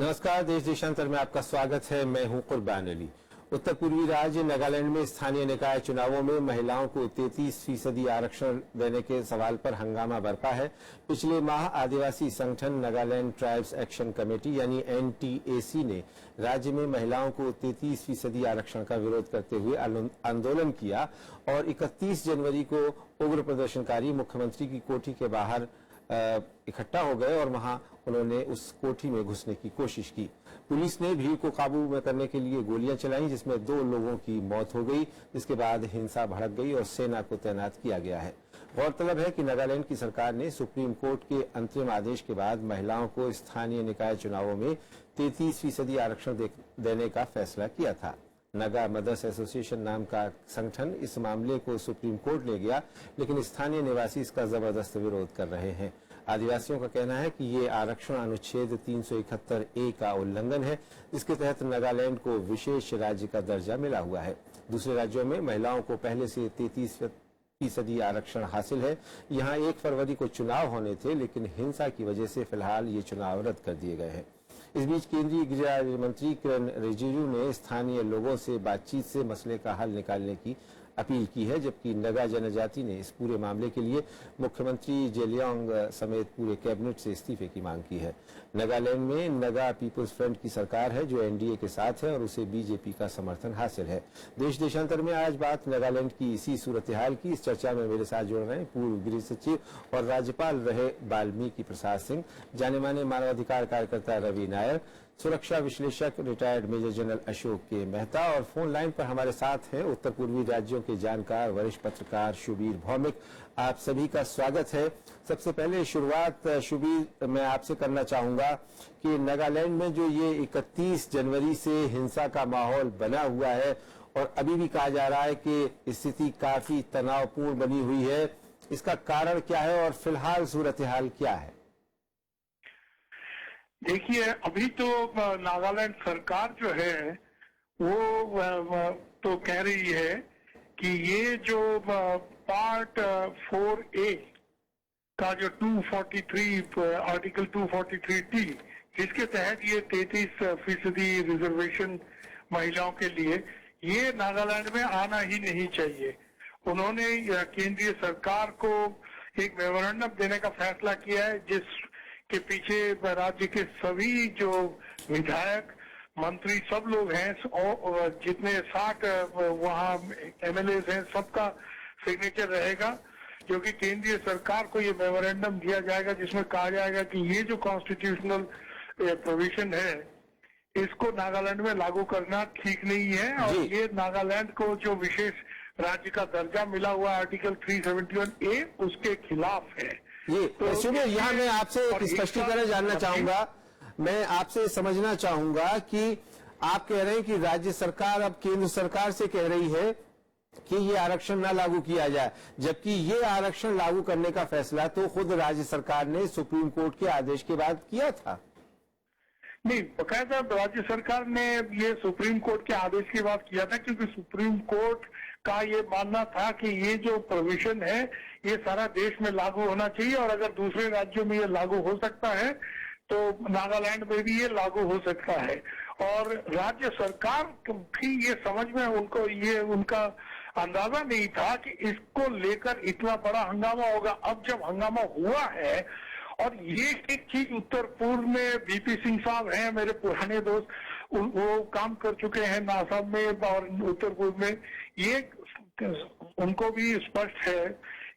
नमस्कार, देश देशांतर में आपका स्वागत है। मैं हूं कुर्बान अली। उत्तर पूर्वी राज्य नागालैंड में स्थानीय निकाय चुनावों में महिलाओं को 33% आरक्षण देने के सवाल पर हंगामा बरपा है। पिछले माह आदिवासी संगठन नागालैंड ट्राइब्स एक्शन कमेटी यानी NTAC ने राज्य में महिलाओं को 33% आरक्षण का विरोध करते हुए आंदोलन किया और 31 जनवरी को उग्र प्रदर्शनकारी मुख्यमंत्री की कोठी के बाहर इकट्ठा हो गए और वहां उन्होंने उस कोठी में घुसने की कोशिश की। पुलिस ने भीड़ को काबू में करने के लिए गोलियां चलाई, जिसमें 2 लोगों की मौत हो गई, जिसके बाद हिंसा भड़क गई और सेना को तैनात किया गया है। गौरतलब है कि नागालैंड की सरकार ने सुप्रीम कोर्ट के अंतरिम आदेश के बाद महिलाओं को स्थानीय निकाय चुनावों में 33% आरक्षण देने का फैसला किया था। नागा मदर्स एसोसिएशन नाम का संगठन इस मामले को सुप्रीम कोर्ट ले गया, लेकिन स्थानीय निवासी इसका जबरदस्त विरोध कर रहे हैं। आदिवासियों का कहना है कि ये आरक्षण अनुच्छेद 371A का उल्लंघन है, जिसके तहत नागालैंड को विशेष राज्य का दर्जा मिला हुआ है। दूसरे राज्यों में महिलाओं को पहले से 33% आरक्षण हासिल है। यहाँ 1 फरवरी को चुनाव होने थे, लेकिन हिंसा की वजह से फिलहाल ये चुनाव रद्द कर दिए गए हैं। इस बीच केंद्रीय गृह राज्य मंत्री किरण रिजिजू ने स्थानीय लोगों से बातचीत से मसले का हल निकालने की अपील की है, जबकि नगा जनजाति ने इस पूरे मामले के लिए मुख्यमंत्री जेलियांग समेत पूरे कैबिनेट से इस्तीफे की मांग की है। नागालैंड में नगा पीपुल्स फ्रंट की सरकार है जो NDA के साथ है और उसे BJP का समर्थन हासिल है। देश देशांतर में आज बात नागालैंड की इसी सूरत हाल की। इस चर्चा में मेरे साथ जुड़ रहे हैं पूर्व गृह सचिव और राज्यपाल रहे वाल्मीकि प्रसाद सिंह, जाने माने मानवाधिकार कार्यकर्ता रवि नायर, सुरक्षा विश्लेषक रिटायर्ड मेजर जनरल अशोक के मेहता और फोन लाइन पर हमारे साथ हैं उत्तर पूर्वी राज्यों के जानकार वरिष्ठ पत्रकार शुबीर भौमिक। आप सभी का स्वागत है। सबसे पहले शुरुआत शुबीर मैं आपसे करना चाहूंगा कि नागालैंड में जो ये 31 जनवरी से हिंसा का माहौल बना हुआ है और अभी भी कहा जा रहा है कि स्थिति काफी तनावपूर्ण बनी हुई है, इसका कारण क्या है और फिलहाल सूरत हाल क्या है? देखिए, अभी तो नागालैंड सरकार जो है वो तो कह रही है कि ये जो पार्ट 4A का जो 243 आर्टिकल 243T, जिसके तहत ये 33% रिजर्वेशन महिलाओं के लिए, ये नागालैंड में आना ही नहीं चाहिए। उन्होंने केंद्रीय सरकार को एक मेमोरेंडम देने का फैसला किया है, जिस के पीछे राज्य के सभी जो विधायक मंत्री सब लोग हैं और जितने 60 वहाँ MLAs हैं, सबका सिग्नेचर रहेगा, जो कि केंद्रीय सरकार को ये मेमोरेंडम दिया जाएगा, जिसमें कहा जाएगा कि ये जो कॉन्स्टिट्यूशनल प्रोविजन है इसको नागालैंड में लागू करना ठीक नहीं है और ये नागालैंड को जो विशेष राज्य का दर्जा मिला हुआ आर्टिकल 371A उसके खिलाफ है। तो सुनिए, यहाँ मैं आपसे एक स्पष्टीकरण जानना चाहूंगा। मैं आपसे समझना चाहूंगा कि आप कह रहे हैं कि राज्य सरकार अब केंद्र सरकार से कह रही है कि ये आरक्षण ना लागू किया जाए, जबकि ये आरक्षण लागू करने का फैसला तो खुद राज्य सरकार ने सुप्रीम कोर्ट के आदेश के बाद किया था। नहीं, बकायदा राज्य सरकार ने ये सुप्रीम कोर्ट के आदेश के बाद किया था, क्योंकि सुप्रीम कोर्ट का ये मानना था कि ये जो प्रोविजन है ये सारा देश में लागू होना चाहिए और अगर दूसरे राज्यों में ये लागू हो सकता है तो नागालैंड में भी ये लागू हो सकता है। और राज्य सरकार भी ये समझ में उनका अंदाजा नहीं था कि इसको लेकर इतना बड़ा हंगामा होगा। अब जब हंगामा हुआ है और ये एक चीज उत्तर पूर्व में VP सिंह साहब हैं, मेरे पुराने दोस्त, वो काम कर चुके हैं नासा में और उत्तर पूर्व में, ये उनको भी स्पष्ट है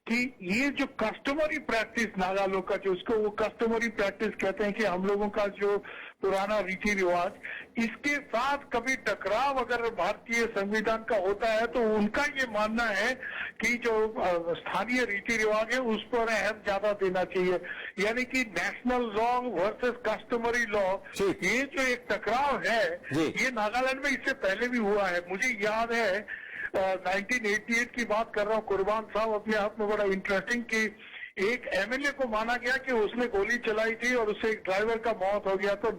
कि ये जो कस्टमरी प्रैक्टिस नागा लोग का, जो उसको वो कस्टमरी प्रैक्टिस कहते हैं कि हम लोगों का जो पुराना रीति रिवाज, इसके साथ कभी टकराव अगर भारतीय संविधान का होता है तो उनका ये मानना है कि जो स्थानीय रीति रिवाज है उस पर अहम ज्यादा देना चाहिए, यानी कि national law versus customary law, ये जो एक टकराव है ये नागालैंड में इससे पहले भी हुआ है। मुझे याद है 1988 की बात कर रहा हूँ, कुर्बान साहब अपने आप में बड़ा इंटरेस्टिंग कि एक MLA को माना गया कि उसने गोली चलाई थी और उससे एक ड्राइवर का मौत हो गया। तो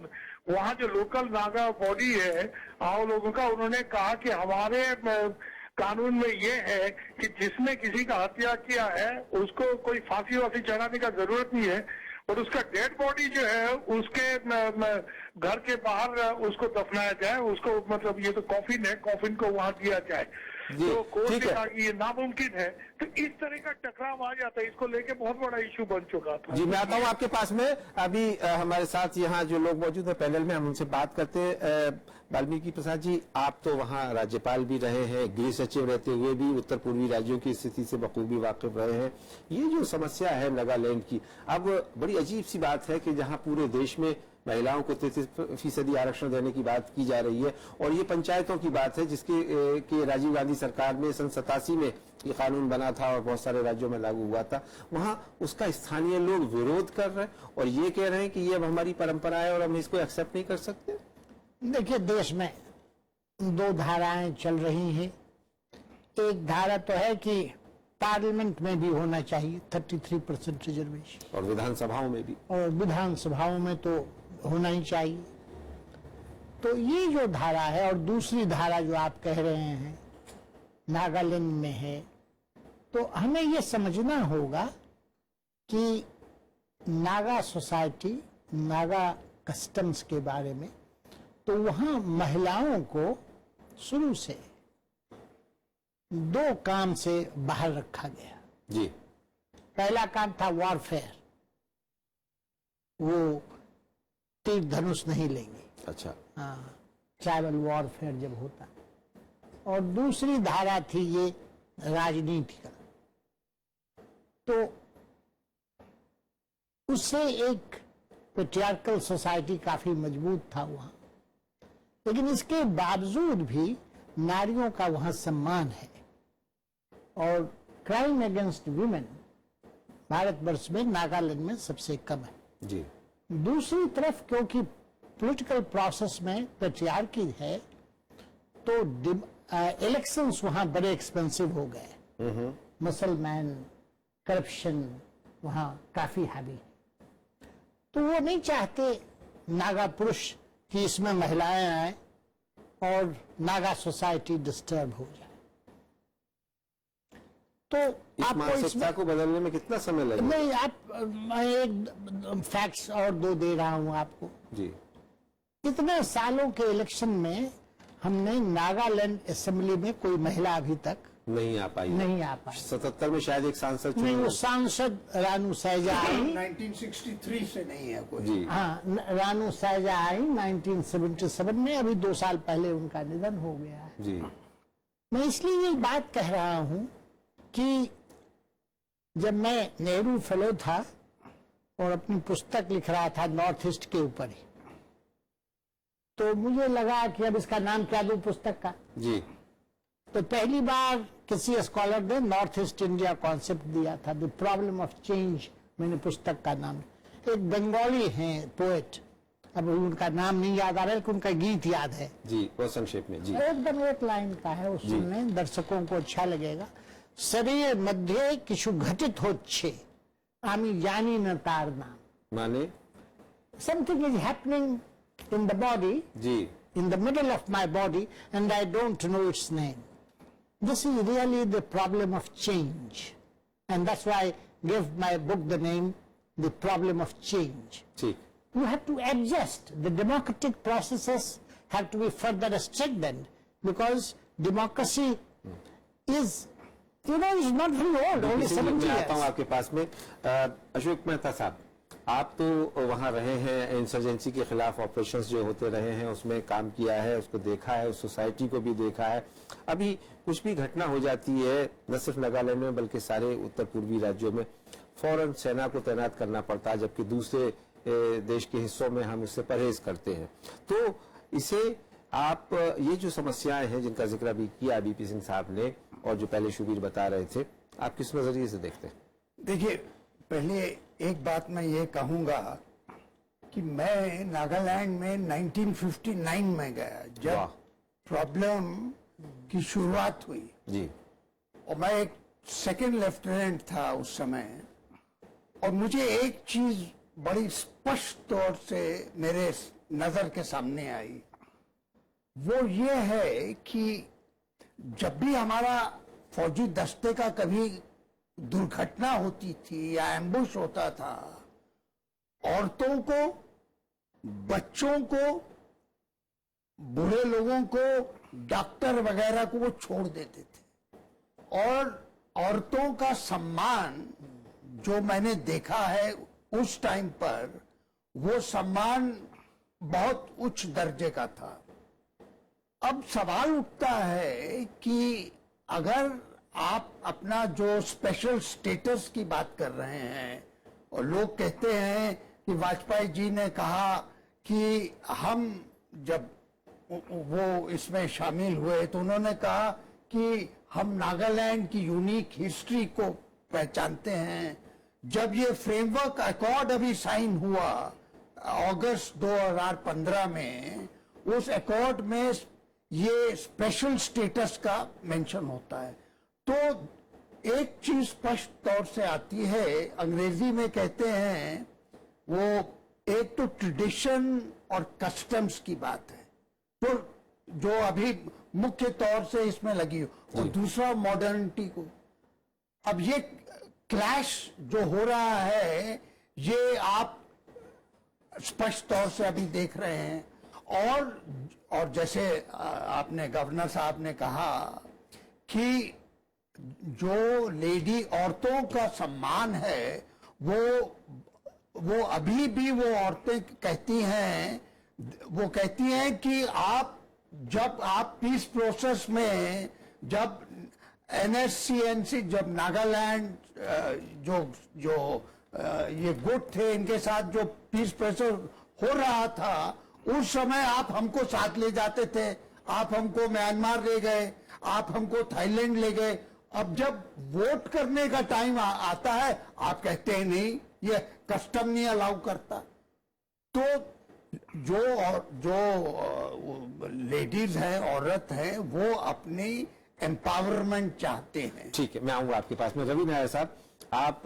वहाँ जो लोकल नागा बॉडी है आओ लोगों का, उन्होंने कहा कि हमारे कानून में ये है कि जिसने किसी का हत्या किया है उसको कोई फांसी वासी चढ़ाने का जरूरत नहीं है, और उसका डेड बॉडी जो है उसके घर के बाहर उसको दफनाया जाए, उसको मतलब ये तो कॉफिन है, कॉफिन को वहां दिया जाए। जी, तो कोर्ट ठीक ने है। कहा कि ये नामुमकिन है। तो इस तरह का टकराव आ जाता है, इसको लेके बहुत बड़ा इशू बन चुका था। जी, मैं आता हूं आपके पास में। अभी हमारे साथ यहाँ जो लोग मौजूद हैं पैनल में, हम उनसे बात करते हैं। वाल्मीकि प्रसाद जी, आप तो वहाँ राज्यपाल भी रहे हैं, गृह सचिव रहते हुए भी उत्तर पूर्वी राज्यों की स्थिति से बखूबी वाकिफ रहे हैं। ये जो समस्या है नागालैंड की, अब बड़ी अजीब सी बात है कि जहाँ पूरे देश में महिलाओं को 33% आरक्षण देने की बात की जा रही है, और ये पंचायतों की बात है जिसके कि राजीव गांधी सरकार में सन 87 में ये कानून बना था और बहुत सारे राज्यों में लागू हुआ था। वहां उसका स्थानीय लोग विरोध कर रहे हैं और ये कह रहे हैं कि ये अब हमारी परंपरा है और हम इसको एक्सेप्ट नहीं कर सकते। देखिए, देश में दो धाराएं चल रही हैं। एक धारा तो है कि पार्लियामेंट में भी होना चाहिए 33% रिजर्वेशन, और विधानसभाओं में भी, और विधानसभाओं में तो होना ही चाहिए। तो ये जो धारा है, और दूसरी धारा जो आप कह रहे हैं नागालैंड में है, तो हमें ये समझना होगा कि नागा सोसाइटी, नागा कस्टम्स के बारे में, तो वहां महिलाओं को शुरू से दो काम से बाहर रखा गया। जी, पहला काम था वॉरफेयर, वो तीर धनुष नहीं लेंगे। अच्छा, हाँ, ट्राइबल वॉरफेयर जब होता। और दूसरी धारा थी ये राजनीति का। तो उससे एक पेट्रियार्कल सोसाइटी काफी मजबूत था वहां, लेकिन इसके बावजूद भी नारियों का वहां सम्मान है। और क्राइम अगेंस्ट वीमेन भारतवर्ष में नागालैंड में सबसे कम है। जी, दूसरी तरफ क्योंकि पॉलिटिकल प्रोसेस में पेट्रियार्की है, तो इलेक्शंस वहां बड़े एक्सपेंसिव हो गए। मुसलमान करप्शन वहां काफी हावी, तो वो नहीं चाहते नागा पुरुष कि इसमें महिलाएं आए और नागा सोसाइटी डिस्टर्ब हो जाए। तो इस आपको मानसिकता को बदलने में कितना समय लगेगा? नहीं, आप मैं एक फैक्ट्स और दो दे रहा हूं आपको। जी, इतने सालों के इलेक्शन में हमने नागालैंड असेंबली में कोई महिला अभी तक नहीं आ पाई। नहीं आ पाई। 77 में शायद एक सांसद चुनी नहीं, वो हो। सांसद रानू सैजा आई। 1963 से नहीं है कोई। जी, हाँ, रानू सैजा आई 1977 में। अभी 2 साल पहले उनका निधन हो गया है। जी, मैं इसलिए ये बात कह रहा हूं कि जब मैं नेहरू फेलो था और अपनी पुस्तक लिख रहा था नॉर्थ ईस्ट के ऊपर ही, तो मुझे लगा कि अब इसका नाम क्या दूं पुस्तक का। जी, तो पहली बार किसी स्कॉलर ने नॉर्थ ईस्ट इंडिया कॉन्सेप्ट दिया था, द प्रॉब्लम ऑफ चेंज, मैंने पुस्तक का नाम। एक बंगाली हैं पोएट, अब उनका नाम नहीं याद आ रहा है, लेकिन उनका गीत याद है। जी, बहुत संक्षेप में। जी, एकदम एक लाइन का है, वो सुनने दर्शकों को अच्छा लगेगा। शरीर मध्ये किछु घटित होच्छे आमी जानी न तार नाम। माने? Something is happening in the body, जी, in the middle of my body, and I don't know its name. This is really the problem of change, and that's why I gave my book the name The Problem of Change. ठीक, You have to adjust. The democratic processes have to be further strengthened, because democracy is, is not very old, only इसीलिए 70 मैं आता हूँ years. आपके पास में। अशोक मेहता साहब, आप तो वहाँ रहे हैं, इंसर्जेंसी के खिलाफ ऑपरेशंस जो होते रहे हैं उसमें काम किया है, उसको देखा है, उस सोसाइटी को भी देखा है। अभी कुछ भी घटना हो जाती है, न सिर्फ नागालैंड में बल्कि सारे उत्तर पूर्वी राज्यों में फौरन सेना को तैनात करना पड़ता है, जबकि दूसरे देश के हिस्सों में हम उससे परहेज करते हैं। तो इसे आप ये जो समस्याएं हैं जिनका जिक्र अभी किया बीपी सिंह साहब ने और जो पहले शुबीर बता रहे थे, आप किस नजरिए से देखते हैं? देखिए, पहले एक बात मैं ये कहूंगा कि मैं नागालैंड में 1959 में गया जब वाह। प्रॉब्लम की शुरुआत हुई, जी, और मैं एक सेकंड लेफ्टिनेंट था उस समय। और मुझे एक चीज बड़ी स्पष्ट तौर से मेरे नजर के सामने आई, वो ये है कि जब भी हमारा फौजी दस्ते का कभी दुर्घटना होती थी या एम्बुश होता था, औरतों को, बच्चों को, बूढ़े लोगों को, डॉक्टर वगैरह को वो छोड़ देते थे। और औरतों का सम्मान जो मैंने देखा है उस टाइम पर, वो सम्मान बहुत उच्च दर्जे का था। अब सवाल उठता है कि अगर आप अपना जो स्पेशल स्टेटस की बात कर रहे हैं, और लोग कहते हैं कि वाजपेयी जी ने कहा कि हम जब वो इसमें शामिल हुए तो उन्होंने कहा कि हम नागालैंड की यूनिक हिस्ट्री को पहचानते हैं। जब ये फ्रेमवर्क अकॉर्ड अभी साइन हुआ अगस्त 2015 में, उस अकॉर्ड में ये स्पेशल स्टेटस का मेंशन होता है। तो एक चीज स्पष्ट तौर से आती है, अंग्रेजी में कहते हैं वो, एक तो ट्रेडिशन और कस्टम्स की बात है तो जो अभी मुख्य तौर से इसमें लगी हो, और दूसरा मॉडर्निटी को। अब ये क्लैश जो हो रहा है ये आप स्पष्ट तौर से अभी देख रहे हैं। और जैसे आपने गवर्नर साहब ने कहा कि जो लेडी औरतों का सम्मान है, वो अभी भी वो औरतें कहती हैं, वो कहती हैं कि जब आप पीस प्रोसेस में, जब NSCNC, जब नागालैंड जो ये गुट थे, इनके साथ जो पीस प्रोसेस हो रहा था, उस समय आप हमको साथ ले जाते थे, आप हमको म्यांमार ले गए, आप हमको थाईलैंड ले गए। अब जब वोट करने का टाइम आता है, आप कहते हैं नहीं, ये कस्टम नहीं अलाउ करता। तो जो लेडीज हैं, औरत हैं, वो अपनी एम्पावरमेंट चाहते हैं। ठीक है, मैं आऊंगा आपके पास में। रवि नायर साहब, आप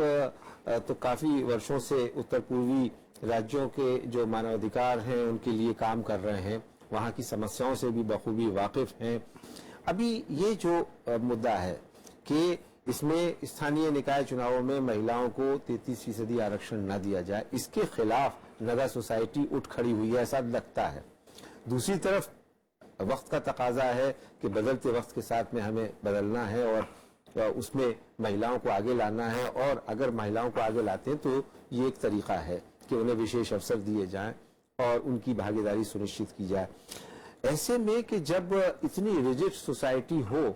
तो काफी वर्षों से उत्तर पूर्वी राज्यों के जो मानवाधिकार हैं उनके लिए काम कर रहे हैं, वहां की समस्याओं से भी बखूबी वाकिफ हैं। अभी ये जो मुद्दा है कि इसमें स्थानीय निकाय चुनावों में महिलाओं को 33% आरक्षण न दिया जाए, इसके खिलाफ नगा सोसाइटी उठ खड़ी हुई है, ऐसा लगता है। दूसरी तरफ वक्त का तकाजा है कि बदलते वक्त के साथ में हमें बदलना है और उसमें महिलाओं को आगे लाना है, और अगर महिलाओं को आगे लाते हैं तो ये एक तरीका है कि उन्हें विशेष अवसर दिए जाएं और उनकी भागीदारी सुनिश्चित की जाए। ऐसे में कि जब इतनी रिजिड सोसाइटी हो,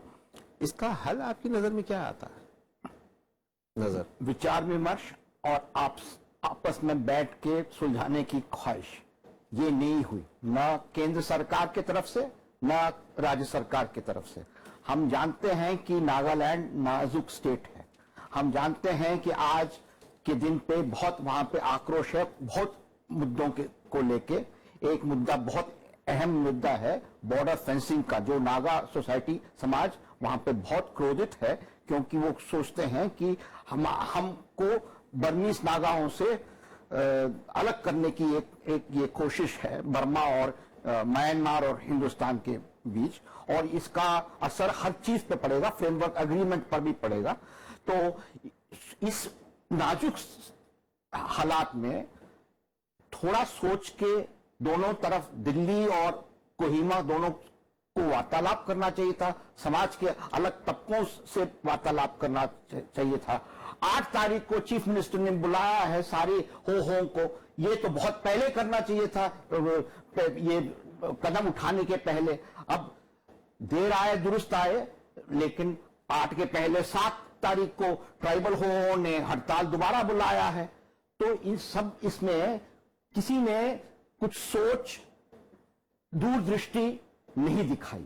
इसका हल आपकी नजर में क्या आता है? विचार विमर्श और आपस में बैठ के सुलझाने की ख्वाहिश, ये नहीं हुई, न केंद्र सरकार की तरफ से न राज्य सरकार की तरफ से। हम जानते हैं कि नागालैंड नाजुक स्टेट है, हम जानते हैं कि आज के दिन पे बहुत वहां पे आक्रोश है, बहुत मुद्दों को लेके। एक मुद्दा, बहुत अहम मुद्दा है बॉर्डर फेंसिंग का, जो नागा सोसाइटी समाज वहां पे बहुत क्रोधित है, क्योंकि वो सोचते हैं कि हमको बर्मीज नागाओं से अलग करने की एक ये कोशिश है बर्मा और म्यांमार और हिंदुस्तान के बीच, और इसका असर हर चीज पे पड़ेगा, फ्रेमवर्क एग्रीमेंट पर भी पड़ेगा। तो इस नाजुक हालात में थोड़ा सोच के दोनों तरफ, दिल्ली और कोहिमा दोनों को वार्तालाप करना चाहिए था, समाज के अलग तबकों से वार्तालाप करना चाहिए था। 8 तारीख को चीफ मिनिस्टर ने बुलाया है सारी हो को, ये तो बहुत पहले करना चाहिए था, ये कदम उठाने के पहले। अब देर आए दुरुस्त आए, लेकिन 8 के पहले 7 तारीख को ट्राइबल हो ने हड़ताल दोबारा बुलाया है। तो इन सब, इसमें किसी ने कुछ सोच, दूरदृष्टि नहीं दिखाई।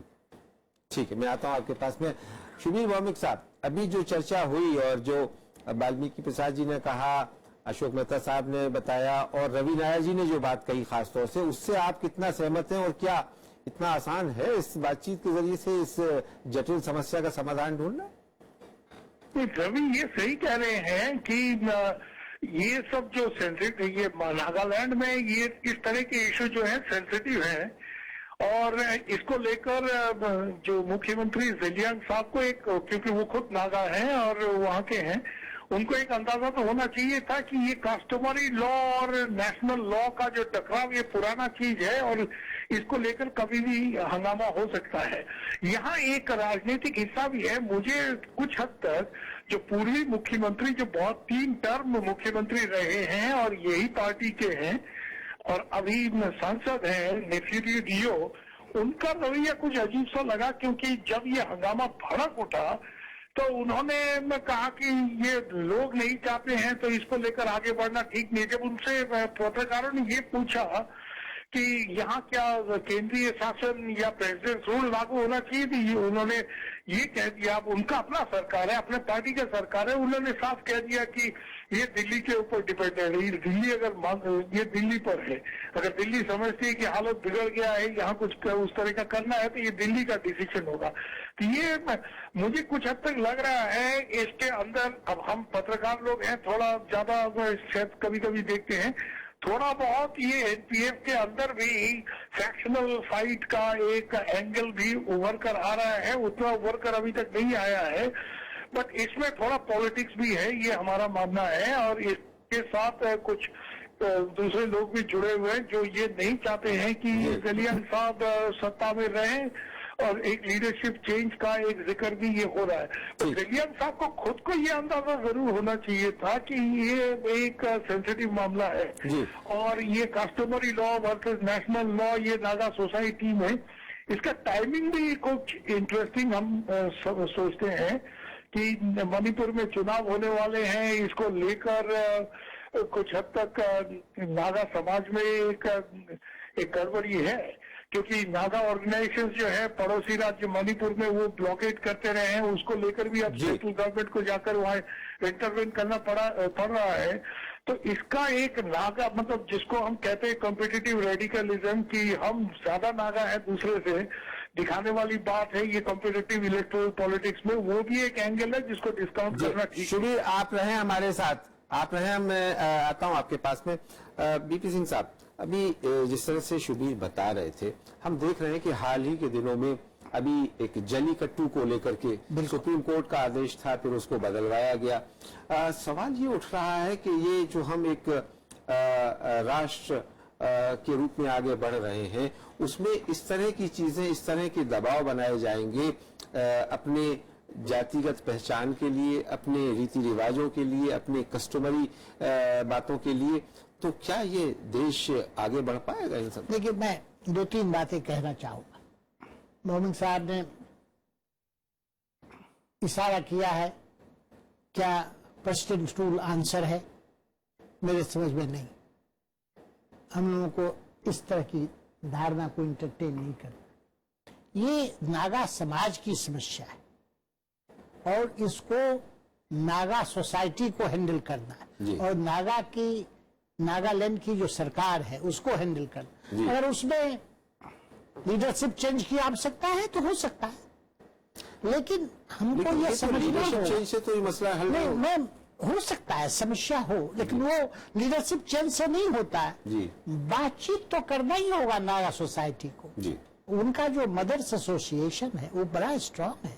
ठीक है, मैं आता हूं आपके पास में। शुबीर भौमिक साहब, अभी जो चर्चा हुई और जो वाल्मीकि प्रसाद जी ने कहा, अशोक मेहता साहब ने बताया, और रवि नायर जी ने जो बात कही खासतौर से, उससे आप कितना सहमत हैं? और क्या इतना आसान है इस बातचीत के जरिए से इस जटिल समस्या का समाधान ढूंढना? रवि ये सही कह रहे हैं कि ये सब जो सेंसिटिव, ये नागालैंड में ये इस तरह के इशू जो है सेंसिटिव है, और इसको लेकर जो मुख्यमंत्री जेलियांग साहब को, एक क्योंकि वो खुद नागा हैं और वहाँ के हैं, उनको एक अंदाजा तो होना चाहिए था कि ये कस्टमरी लॉ और नेशनल लॉ का जो टकराव ये पुराना चीज है और इसको लेकर कभी भी हंगामा हो सकता है। यहाँ एक राजनीतिक हिस्सा भी है। मुझे कुछ हद तक जो पूर्वी मुख्यमंत्री जो बहुत 3 टर्म मुख्यमंत्री रहे हैं और यही पार्टी के हैं और अभी सांसद हैं नेफ्यू डियो, उनका रवैया कुछ अजीब सा लगा, क्योंकि जब ये हंगामा भड़क उठा तो उन्होंने कहा कि ये लोग नहीं चाहते हैं तो इसको लेकर आगे बढ़ना ठीक नहीं। जब उनसे पत्रकारों ने ये पूछा कि यहाँ क्या केंद्रीय शासन या प्रेसिडेंट रूल लागू होना चाहिए, तो उन्होंने ये कह दिया, अब उनका अपना सरकार है, अपने पार्टी का सरकार है, उन्होंने साफ कह दिया कि ये दिल्ली के ऊपर डिपेंड है। दिल्ली अगर ये दिल्ली पर है, अगर दिल्ली समझती है कि हालत बिगड़ गया है, यहाँ कुछ उस तरह का करना है तो ये दिल्ली का डिसीजन होगा। तो ये मुझे कुछ हद तक लग रहा है इसके अंदर, अब हम पत्रकार लोग हैं, थोड़ा ज्यादा शायद कभी कभी देखते हैं, थोड़ा बहुत ये एनपीएफ के अंदर भी फैक्शनल फाइट का एक एंगल भी उभर कर आ रहा है। उतना उभर कर अभी तक नहीं आया है, बट इसमें थोड़ा पॉलिटिक्स भी है, ये हमारा मानना है। और इसके साथ कुछ दूसरे लोग भी जुड़े हुए हैं जो ये नहीं चाहते हैं कि गलियान साहब सत्ता में रहें, और एक लीडरशिप चेंज का एक जिक्र भी ये हो रहा है। तो गलियान साहब को खुद को ये अंदाजा जरूर होना चाहिए था कि ये एक सेंसिटिव मामला है और ये customary law versus national law, ये नागा सोसाइटी में इसका टाइमिंग भी कुछ इंटरेस्टिंग हम सोचते हैं कि मणिपुर में चुनाव होने वाले हैं, इसको लेकर कुछ हद तक नागा समाज में एक गड़बड़ी है, क्योंकि नागा ऑर्गेनाइजेशन जो है पड़ोसी राज्य मणिपुर में वो ब्लॉकेट करते रहे हैं, उसको लेकर भी अब सेंट्रल गवर्नमेंट को जाकर वहाँ इंटरवेन करना पड़ रहा है। तो इसका एक नागा, मतलब जिसको हम कहते हैं कॉम्पिटिटिव रेडिकलिज्म, कि हम ज्यादा नागा है दूसरे से दिखाने वाली बात है, ये कॉम्पिटिटिव इलेक्टोरल पॉलिटिक्स में, वो भी एक एंगल है जिसको डिस्काउंट करना ठीक है। शुभीर, आप रहे हमारे साथ, आप रहे, मैं आता हूं आपके पास में। बीपी सिंह साहब, अभी जिस तरह से शुभीर बता रहे थे, हम देख रहे हैं कि हाल ही के दिनों में अभी एक जलीकट्टू को लेकर के सुप्रीम कोर्ट का आदेश था, फिर उसको बदलवाया गया। सवाल ये उठ रहा है कि ये जो हम एक राष्ट्र के रूप में आगे बढ़ रहे हैं, उसमें इस तरह की चीजें, इस तरह के दबाव बनाए जाएंगे अपने जातिगत पहचान के लिए, अपने रीति रिवाजों के लिए, अपने कस्टमरी बातों के लिए, तो क्या ये देश आगे बढ़ पाएगा इन सब? देखिए, मैं 2-3 बातें कहना चाहूंगा। मोमिन साहब ने इशारा किया है, क्या प्रेसिडेंट रूल आंसर है? मेरे समझ में नहीं। हम लोगों को इस तरह की धारणा को इंटरटेन नहीं करना। ये नागा समाज की समस्या है और इसको नागा सोसाइटी को हैंडल करना है और नागालैंड की जो सरकार है उसको हैंडल करना। अगर उसमें लीडरशिप चेंज की आवश्यकता है तो हो सकता है, लेकिन हमको यह समझना हो चेंज से तो ये मसला हल नहीं हो सकता है, समस्या हो, लेकिन वो लीडरशिप चेंज से नहीं होता है। बातचीत तो करना ही होगा नागा सोसाइटी को। उनका जो मदर्स एसोसिएशन है वो बड़ा स्ट्रांग है,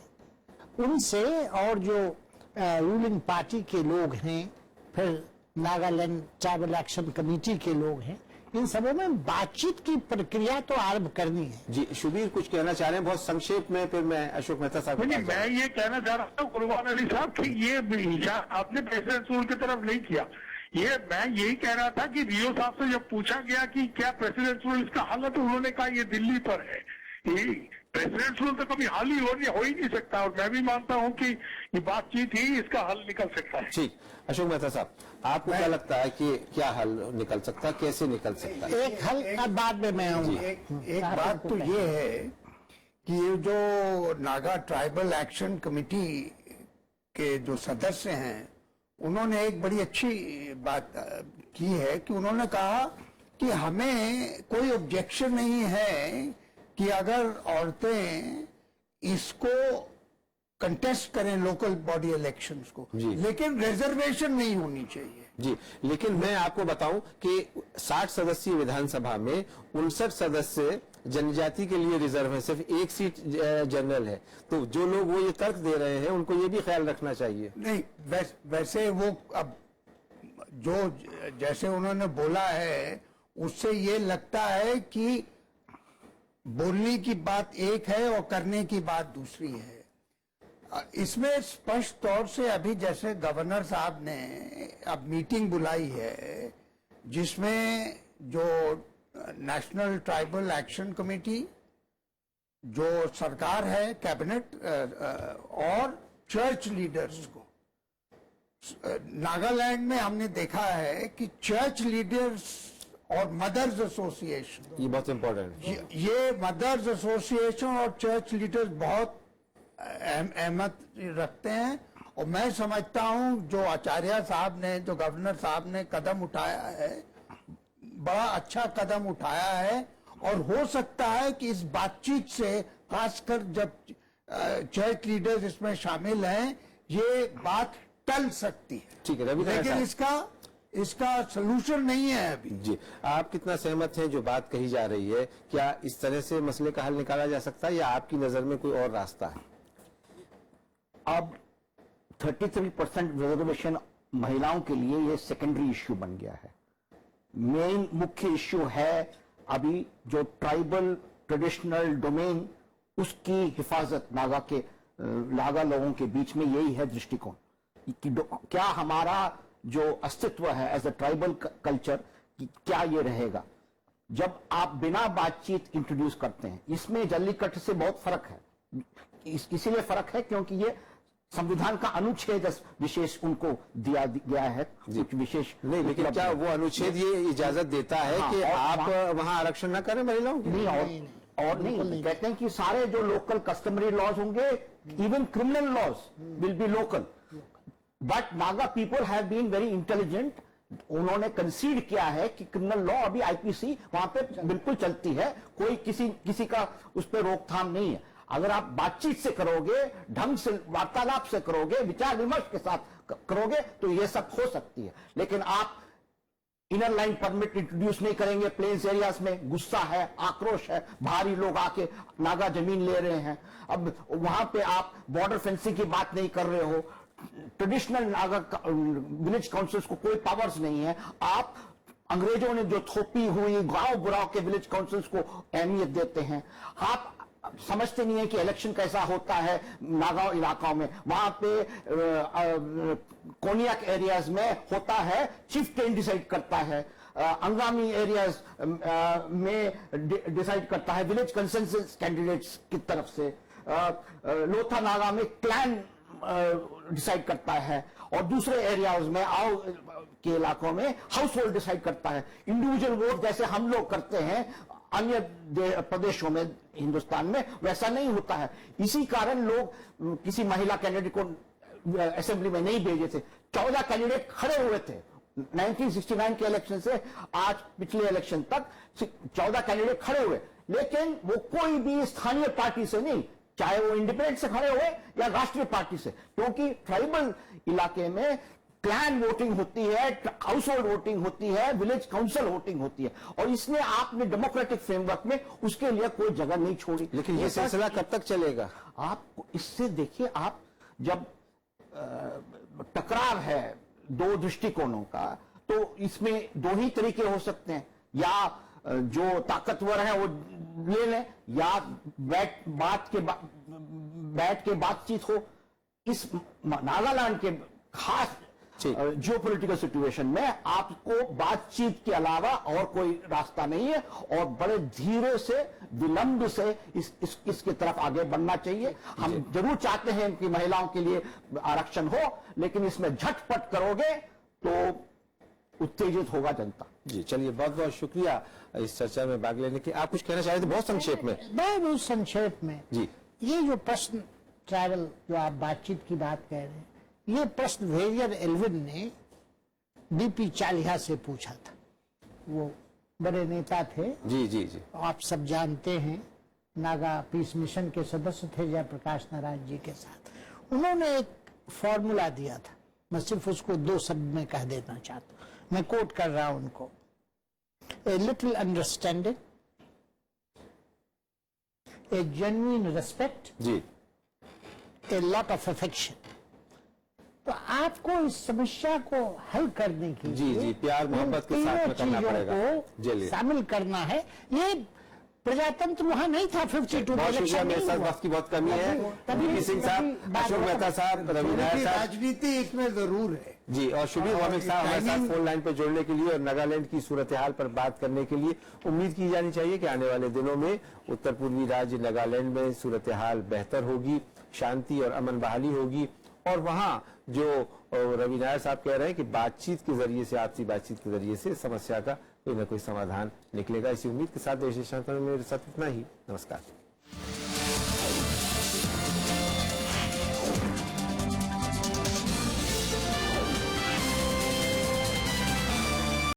उनसे और जो रूलिंग पार्टी के लोग हैं, फिर नागालैंड ट्राइबल एक्शन कमेटी के लोग हैं, इन सबों में बातचीत की प्रक्रिया तो आरंभ करनी है। जी, शुभीर कुछ कहना चाह रहे हैं बहुत संक्षेप में, फिर मैं अशोक मेहता साहब। मैं ये कहना चाह रहा हूँ कुर्बान अली साहब कि ये आपने प्रेसिडेंट रूल की तरफ नहीं किया, ये मैं यही कह रहा था कि रियो साहब से जब पूछा गया कि क्या प्रेसिडेंट रूल इसका हल है, तो उन्होंने कहा ये दिल्ली पर है। ये प्रेसिडेंट रूल तो कभी हल ही हो ही नहीं सकता, और मैं भी मानता हूं कि ये बातचीत ही इसका हल निकल सकता है। ठीक, अशोक मेहता साहब, आपको क्या लगता है कि क्या हल निकल सकता है, कैसे निकल सकता है? एक हल बाद में मैं आऊंगा। एक बात तो ये है कि ये जो नागा ट्राइबल एक्शन कमेटी के जो सदस्य हैं, उन्होंने एक बड़ी अच्छी बात की है कि उन्होंने कहा कि हमें कोई ऑब्जेक्शन नहीं है कि अगर औरतें इसको कंटेस्ट करें लोकल बॉडी इलेक्शंस को, लेकिन रिजर्वेशन नहीं होनी चाहिए। जी, लेकिन मैं आपको बताऊं कि 60 सदस्यीय विधानसभा में 59 सदस्य जनजाति के लिए रिजर्व है, सिर्फ एक सीट जनरल है, तो जो लोग वो ये तर्क दे रहे हैं उनको ये भी ख्याल रखना चाहिए। नहीं, वैसे वो अब जो जैसे उन्होंने बोला है उससे ये लगता है कि बोलने की बात एक है और करने की बात दूसरी है। इसमें स्पष्ट तौर से अभी जैसे गवर्नर साहब ने अब मीटिंग बुलाई है जिसमें जो नेशनल ट्राइबल एक्शन कमेटी, जो सरकार है, कैबिनेट और चर्च लीडर्स को, नागालैंड में हमने देखा है कि चर्च लीडर्स और मदर्स एसोसिएशन, ये बहुत इंपॉर्टेंट है। ये मदर्स एसोसिएशन और चर्च लीडर्स बहुत अहमियत रखते हैं। और मैं समझता हूं जो आचार्य साहब ने, जो गवर्नर साहब ने कदम उठाया है, बड़ा अच्छा कदम उठाया है। और हो सकता है कि इस बातचीत से, खासकर जब चर्च लीडर्स इसमें शामिल हैं, ये बात टल सकती है। ठीक है रवि नारायण लेकिन साहब। इसका सलूशन नहीं है अभी। जी, आप कितना सहमत हैं जो बात कही जा रही है? क्या इस तरह से मसले का हल निकाला जा सकता है या आपकी नजर में कोई और रास्ता है? अब 33% रिजर्वेशन महिलाओं के लिए ये सेकेंडरी इश्यू बन गया है। मेन मुख्य इश्यू है अभी जो ट्राइबल ट्रेडिशनल डोमेन, उसकी हिफाजत नागा लोगों के बीच में यही है दृष्टिकोण कि क्या हमारा जो अस्तित्व है एज अ ट्राइबल कल्चर, क्या ये रहेगा। जब आप बिना बातचीत इंट्रोड्यूस करते हैं, इसमें जल्लीकट्ट से बहुत फर्क है। इसीलिए फर्क है क्योंकि ये संविधान का अनुच्छेद विशेष उनको दिया गया है, कुछ विशेष नहीं, लेकिन क्या वो अनुच्छेद ये इजाजत देता है कि आप वहां आरक्षण न करें महिलाओं की? नहीं, और नहीं कहते हैं कि सारे जो लोकल कस्टमरी लॉज होंगे, even criminal laws will be local. But Naga people have been very intelligent. उन्होंने कंसीड किया है कि क्रिमिनल लॉ अभी आईपीसी वहां पे बिल्कुल चलती है, कोई किसी का उस पर रोकथाम नहीं है। अगर आप बातचीत से करोगे, ढंग से वार्तालाप से करोगे, विचार विमर्श के साथ करोगे, तो ये सब हो सकती है। लेकिन आप इनर लाइन परमिट इंट्रोड्यूस नहीं करेंगे प्लेन्स एरियाज में, गुस्सा है, आक्रोश है, भारी लोग आके नागा जमीन ले रहे हैं। अब वहां पे आप बॉर्डर फेंसिंग की बात नहीं कर रहे हो, ट्रेडिशनल नागा विलेज काउंसिल्स को कोई पावर्स नहीं है। आप अंग्रेजों ने जो थोपी हुई गांव बुराव के विलेज काउंसिल्स को अहमियत देते हैं। आप समझते नहीं है कि इलेक्शन कैसा होता है नागा इलाकाओं में। वहां पे कोनियाक एरियाज में होता है, चीफ टेन डिसाइड करता है, अंगामी एरियाज में डिसाइड करता है विलेज कंसेंसस कैंडिडेट्स की तरफ से। लोथा नागा में क्लैन डिसाइड करता है, और दूसरे एरियाज में आओ के इलाकों में हाउस होल्ड डिसाइड करता है। इंडिविजुअल वोट जैसे हम लोग करते हैं अन्य प्रदेशों में, हिंदुस्तान में वैसा नहीं होता है। इसी कारण लोग किसी महिला कैंडिडेट को असेंबली में नहीं भेजे थे। 14 कैंडिडेट खड़े हुए थे 1969 के इलेक्शन से आज पिछले इलेक्शन तक 14 कैंडिडेट खड़े हुए, लेकिन वो कोई भी स्थानीय पार्टी से नहीं, चाहे वो इंडिपेंडेंट से खड़े हुए या राष्ट्रीय पार्टी से, क्योंकि ट्राइबल इलाके में क्लैन वोटिंग होती है, हाउस होल्ड वोटिंग होती है, विलेज काउंसिल वोटिंग होती है, और इसने आपने डेमोक्रेटिक फ्रेमवर्क में उसके लिए कोई जगह नहीं छोड़ी। लेकिन ये सिलसिला कब तक चलेगा? आप इससे देखिए, आप जब टकराव है दो दृष्टिकोणों का, तो इसमें दो ही तरीके हो सकते हैं, या जो ताकतवर है वो ले लें, या बैठ के बातचीत हो। इस नागालैंड के खास जियो पॉलिटिकल सिचुएशन में आपको बातचीत के अलावा और कोई रास्ता नहीं है, और बड़े धीरे से, विलंब से इसकी तरफ आगे बढ़ना चाहिए। हम जरूर चाहते हैं कि महिलाओं के लिए आरक्षण हो, लेकिन इसमें झटपट करोगे तो उत्तेजित होगा जनता। जी चलिए, बहुत बहुत शुक्रिया इस चर्चा में भाग लेने के। आप कुछ कहना चाह रहे थे बहुत संक्षेप में? बहुत संक्षेप में जी, ये जो प्रश्न ट्रैवल, जो आप बातचीत की बात कह रहे हैं, ये प्रश्न वेरियर एल्विन ने डीपी चालिहा से पूछा था। वो बड़े नेता थे, जी जी जी, आप सब जानते हैं, नागा पीस मिशन के सदस्य थे जयप्रकाश नारायण जी के साथ। उन्होंने एक फॉर्मूला दिया था, मैं सिर्फ उसको 2 शब्द में कह देना चाहता हूं, मैं कोट कर रहा हूं उनको। A little understanding, a genuine respect, जी a lot of affection. तो आपको इस समस्या को हल करने के जी, लिए जी, प्यार मोहब्बत के साथ में करना पड़ेगा। को चलिए। शामिल करना है। ये प्रजातंत्र वहां नहीं था 52 बहुत शुक्रिया। मेरे साथ वक्त की बहुत कमी है। वीपी सिंह साहब, अशोक मेहता साहब, रवि नायर साहब राजनीति इसमें जरूर है जी, और शुभीर भौमिक साहब हमारे साथ फोन लाइन पर जोड़ने के लिए और नागालैंड की सूरत हाल पर बात करने के लिए। उम्मीद की जानी चाहिए कि आने वाले दिनों में उत्तर पूर्वी राज्य नागालैंड में सूरत हाल बेहतर होगी, शांति और अमन बहाली होगी, और वहां जो रवि नायर साहब कह रहे हैं कि बातचीत के जरिए से, आपसी बातचीत के जरिए से समस्या का कोई ना कोई समाधान निकलेगा। इसी उम्मीद के साथ देश देशांतर में मेरे साथ इतना ही। नमस्कार।